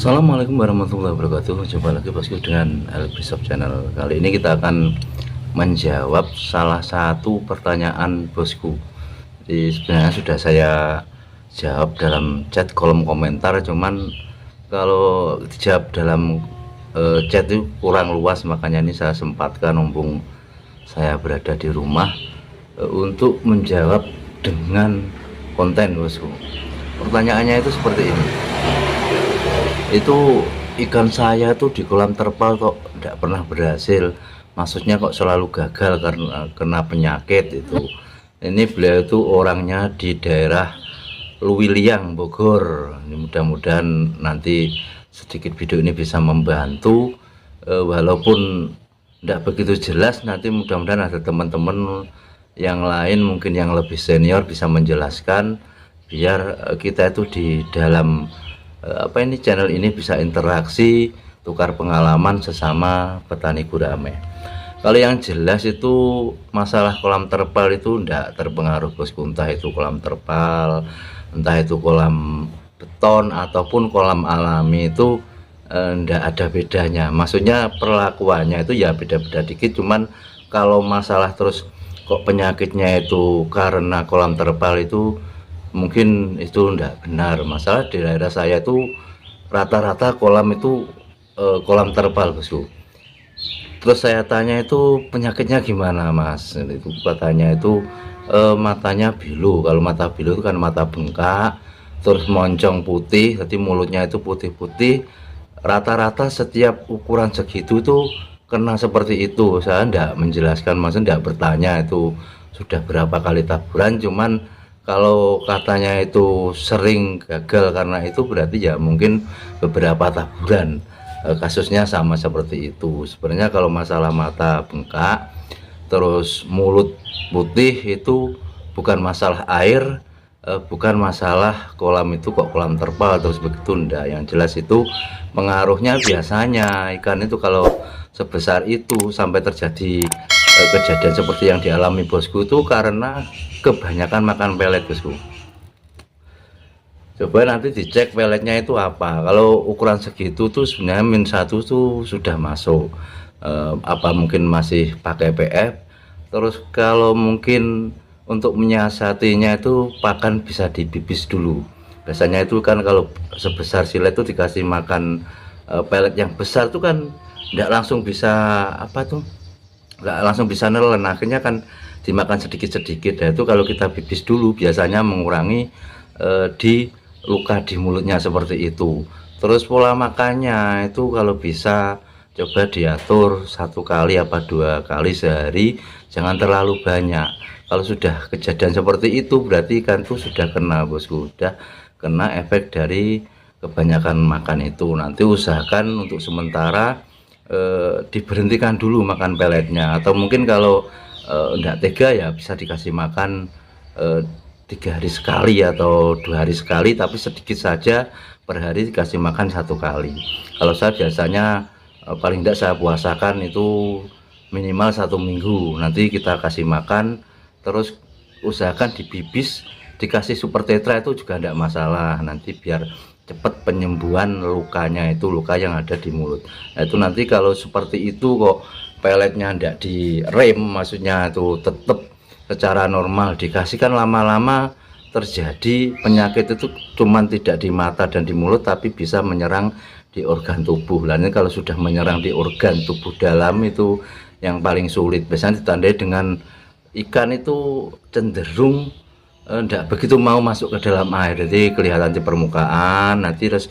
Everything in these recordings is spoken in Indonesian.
Assalamualaikum warahmatullahi wabarakatuh. Jumpa lagi bosku dengan Elbrisop Channel. Kali ini kita akan menjawab salah satu pertanyaan bosku. Jadi sebenarnya sudah saya jawab dalam chat kolom komentar, cuman kalau dijawab dalam chat itu kurang luas, makanya ini saya sempatkan mumpung saya berada di rumah untuk menjawab dengan konten bosku. Pertanyaannya itu seperti ini. Itu ikan saya tuh di kolam terpal kok tidak pernah berhasil, maksudnya kok selalu gagal karena kena penyakit itu. Ini beliau itu orangnya di daerah Luwiliang, Bogor. Ini mudah-mudahan nanti sedikit video ini bisa membantu, walaupun tidak begitu jelas. Nanti mudah-mudahan ada teman-teman yang lain mungkin yang lebih senior bisa menjelaskan, biar kita itu di dalam channel ini bisa interaksi, tukar pengalaman sesama petani gurame. Kalau yang jelas itu masalah kolam terpal itu enggak terpengaruh bosku, entah itu kolam terpal, entah itu kolam beton ataupun kolam alami, itu enggak ada bedanya. Maksudnya perlakuannya itu ya beda-beda dikit, cuman kalau masalah terus kok penyakitnya itu karena kolam terpal itu mungkin itu enggak benar. Masalah di daerah saya itu rata-rata kolam itu kolam terpal bosku. Terus saya tanya itu penyakitnya gimana mas, itu katanya itu matanya bilu. Kalau mata bilu itu kan mata bengkak, terus moncong putih, jadi mulutnya itu putih-putih. Rata-rata setiap ukuran segitu tuh kena seperti itu. Saya enggak menjelaskan, maksudnya enggak bertanya itu sudah berapa kali taburan, cuman kalau katanya itu sering gagal karena itu berarti ya mungkin beberapa taburan kasusnya sama seperti itu. Sebenarnya kalau masalah mata bengkak terus mulut putih itu bukan masalah air, bukan masalah kolam itu kok kolam terpal terus begitu, enggak. Yang jelas itu pengaruhnya biasanya ikan itu kalau sebesar itu sampai terjadi kejadian seperti yang dialami bosku itu karena kebanyakan makan pelet bosku. Coba nanti dicek peletnya itu apa. Kalau ukuran segitu tuh sebenarnya -1 tuh sudah masuk, apa mungkin masih pakai PF. Terus kalau mungkin untuk menyiasatinya itu pakan bisa dibibis dulu. Biasanya itu kan kalau sebesar silet itu dikasih makan pelet yang besar tuh kan tidak langsung bisa nggak langsung bisa nelen, akhirnya kan dimakan sedikit-sedikit. Nah itu kalau kita bibis dulu biasanya mengurangi di luka di mulutnya seperti itu. Terus pola makannya itu kalau bisa coba diatur 1 kali apa 2 kali sehari, jangan terlalu banyak. Kalau sudah kejadian seperti itu berarti ikan tuh sudah kena bosku, sudah kena efek dari kebanyakan makan itu. Nanti usahakan untuk sementara diberhentikan dulu makan peletnya, atau mungkin kalau enggak tega ya bisa dikasih makan 3 hari sekali atau 2 hari sekali, tapi sedikit saja, per hari dikasih makan 1 kali. Kalau saya biasanya paling tidak saya puasakan itu minimal 1 minggu, nanti kita kasih makan, terus usahakan dibibis, dikasih super tetra itu juga tidak masalah, nanti biar cepat penyembuhan lukanya, itu luka yang ada di mulut. Nah itu nanti kalau seperti itu kok peletnya tidak direm, maksudnya itu tetap secara normal dikasihkan, lama-lama terjadi penyakit itu cuman tidak di mata dan di mulut, tapi bisa menyerang di organ tubuh. Lainnya kalau sudah menyerang di organ tubuh dalam itu yang paling sulit. Biasanya ditandai dengan ikan itu cenderung tidak begitu mau masuk ke dalam air, jadi kelihatan di permukaan, nanti terus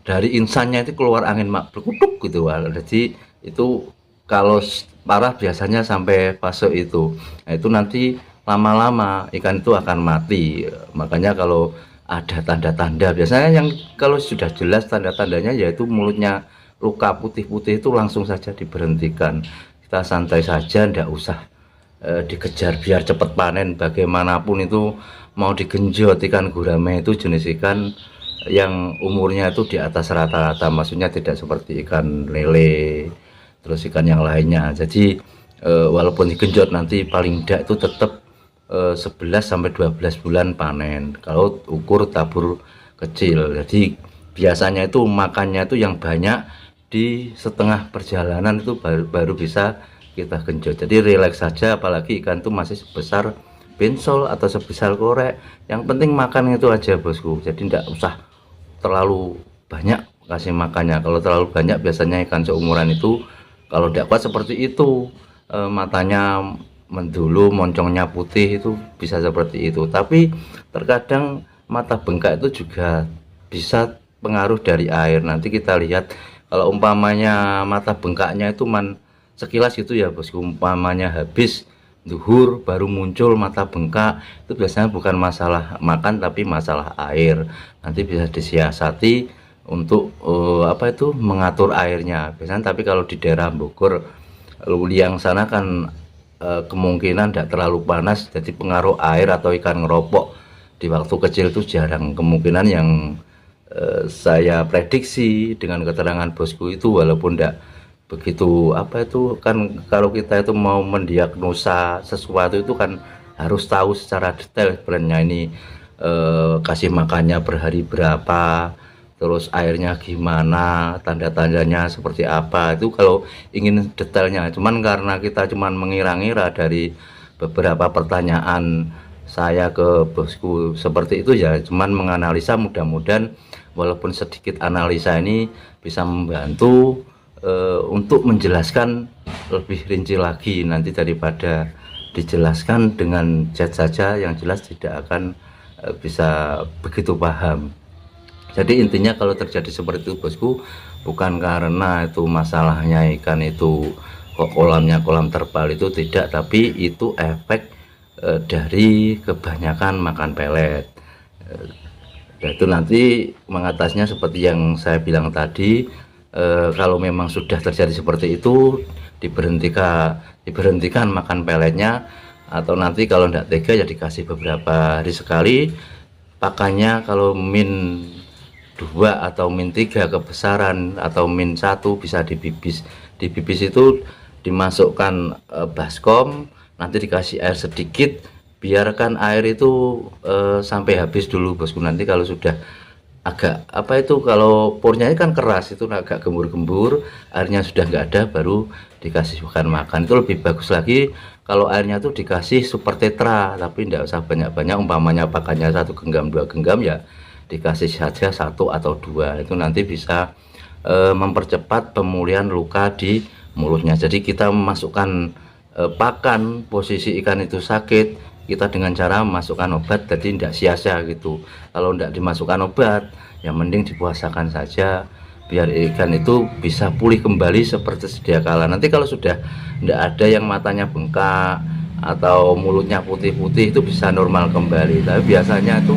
dari insannya itu keluar angin berkutuk gitu. Jadi itu kalau parah biasanya sampai fase itu. Nah itu nanti lama-lama ikan itu akan mati. Makanya kalau ada tanda-tanda, biasanya yang kalau sudah jelas tanda-tandanya yaitu mulutnya luka putih-putih, itu langsung saja diberhentikan. Kita santai saja, ndak usah dikejar biar cepat panen. Bagaimanapun itu mau digenjot ikan gurame itu jenis ikan yang umurnya itu di atas rata-rata, maksudnya tidak seperti ikan lele terus ikan yang lainnya. Jadi walaupun digenjot nanti paling tidak itu tetap 11 sampai 12 bulan panen kalau ukur tabur kecil. Jadi biasanya itu makannya itu yang banyak di setengah perjalanan itu baru bisa kita genjot. Jadi rileks saja, apalagi ikan itu masih sebesar bensol atau sebesar korek, yang penting makan itu aja bosku. Jadi tidak usah terlalu banyak kasih makannya. Kalau terlalu banyak biasanya ikan seumuran itu kalau tidak kuat seperti itu, matanya mendulu, moncongnya putih, itu bisa seperti itu. Tapi terkadang mata bengkak itu juga bisa pengaruh dari air. Nanti kita lihat kalau umpamanya mata bengkaknya itu sekilas gitu ya bosku, umpamanya habis zuhur baru muncul mata bengkak, itu biasanya bukan masalah makan tapi masalah air. Nanti bisa disiasati untuk apa itu mengatur airnya biasanya. Tapi kalau di daerah Bogor, Luliang sana kan kemungkinan tidak terlalu panas, jadi pengaruh air atau ikan ngeropok di waktu kecil itu jarang. Kemungkinan yang saya prediksi dengan keterangan bosku itu, walaupun tidak begitu apa itu kan, kalau kita itu mau mendiagnosa sesuatu itu kan harus tahu secara detail sebenarnya ini kasih makannya berhari berapa, terus airnya gimana, tanda-tandanya seperti apa, itu kalau ingin detailnya. Cuman karena kita cuman mengira-ngira dari beberapa pertanyaan saya ke bosku seperti itu ya, cuman menganalisa, mudah-mudahan walaupun sedikit analisa ini bisa membantu untuk menjelaskan lebih rinci lagi nanti, daripada dijelaskan dengan chat saja yang jelas tidak akan bisa begitu paham. Jadi intinya kalau terjadi seperti itu bosku, bukan karena itu masalahnya ikan itu kok kolamnya kolam terpal, itu tidak, tapi itu efek dari kebanyakan makan pelet. Yaitu nanti mengatasinya seperti yang saya bilang tadi, kalau memang sudah terjadi seperti itu, diberhentikan makan peletnya, atau nanti kalau tidak tega ya dikasih beberapa hari sekali pakannya. Kalau min 2 atau min 3 kebesaran atau min 1 bisa dibibis. Dibibis itu dimasukkan baskom, nanti dikasih air sedikit, biarkan air itu sampai habis dulu bosku. Nanti kalau sudah agak apa itu, kalau pornya kan keras itu agak gembur-gembur, airnya sudah nggak ada, baru dikasih makan. Itu lebih bagus lagi kalau airnya tuh dikasih super tetra, tapi tidak usah banyak-banyak. Umpamanya pakannya 1 genggam 2 genggam ya dikasih saja 1 atau 2, itu nanti bisa mempercepat pemulihan luka di mulutnya. Jadi kita memasukkan pakan, posisi ikan itu sakit, kita dengan cara memasukkan obat, jadi tidak sia-sia gitu. Kalau tidak dimasukkan obat ya mending dipuasakan saja, biar ikan itu bisa pulih kembali seperti sedia kala. Nanti kalau sudah tidak ada yang matanya bengkak atau mulutnya putih-putih, itu bisa normal kembali. Tapi biasanya itu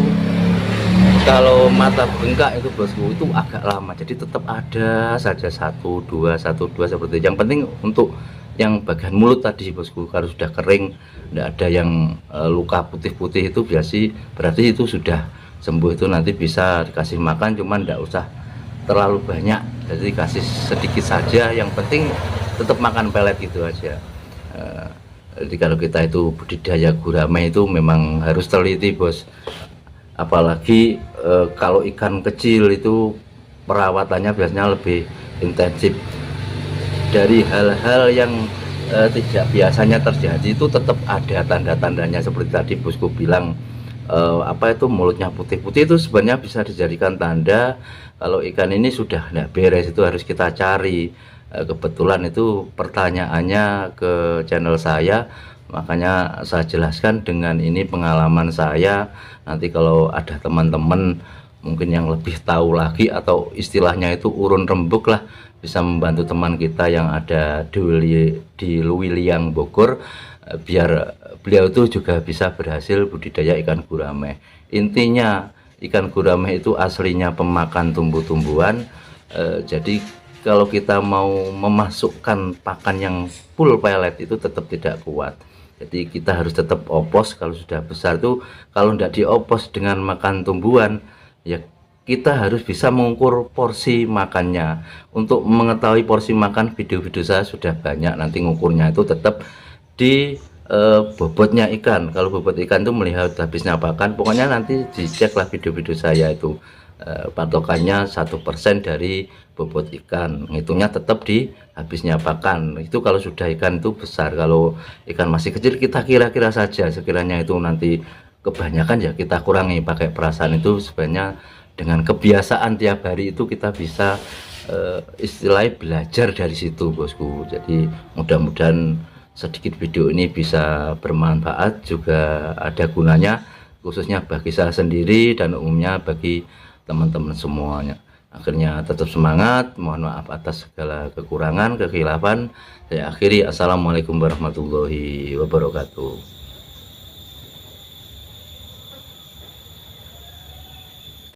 kalau mata bengkak itu bosku itu agak lama, jadi tetap ada saja 1-2 seperti itu. Yang penting untuk yang bagian mulut tadi bosku, kalau sudah kering, tidak ada yang luka putih-putih, itu berarti itu sudah sembuh. Itu nanti bisa dikasih makan, cuman tidak usah terlalu banyak, jadi dikasih sedikit saja. Yang penting tetap makan pelet gitu aja. Jadi kalau kita itu budidaya gurame itu memang harus teliti bos, apalagi kalau ikan kecil itu perawatannya biasanya lebih intensif. Dari hal-hal yang tidak biasanya terjadi itu tetap ada tanda-tandanya, seperti tadi bosku bilang apa itu mulutnya putih-putih, itu sebenarnya bisa dijadikan tanda kalau ikan ini sudah tidak beres. Itu harus kita cari. Kebetulan itu pertanyaannya ke channel saya, makanya saya jelaskan dengan ini pengalaman saya. Nanti kalau ada teman-teman mungkin yang lebih tahu lagi, atau istilahnya itu urun rembuk lah, bisa membantu teman kita yang ada di Luiliang Bogor, biar beliau itu juga bisa berhasil budidaya ikan gurame. Intinya ikan gurame itu aslinya pemakan tumbuh-tumbuhan, jadi kalau kita mau memasukkan pakan yang full pelet itu tetap tidak kuat. Jadi kita harus tetap opos. Kalau sudah besar tuh, kalau tidak diopos dengan makan tumbuhan, ya kita harus bisa mengukur porsi makannya. Untuk mengetahui porsi makan, video-video saya sudah banyak. Nanti ngukurnya itu tetap di bobotnya ikan. Kalau bobot ikan itu melihat habisnya pakan, pokoknya nanti diceklah video-video saya itu. patokannya 1% dari bobot ikan, ngitungnya tetap di habisnya pakan. Itu kalau sudah ikan itu besar. Kalau ikan masih kecil kita kira-kira saja, sekiranya itu nanti kebanyakan ya kita kurangi pakai perasaan. Itu sebenarnya dengan kebiasaan tiap hari itu kita bisa istilahnya belajar dari situ, bosku. Jadi mudah-mudahan sedikit video ini bisa bermanfaat, juga ada gunanya khususnya bagi saya sendiri dan umumnya bagi teman-teman semuanya. Akhirnya tetap semangat, mohon maaf atas segala kekurangan, kekhilafan. Saya akhiri, assalamualaikum warahmatullahi wabarakatuh.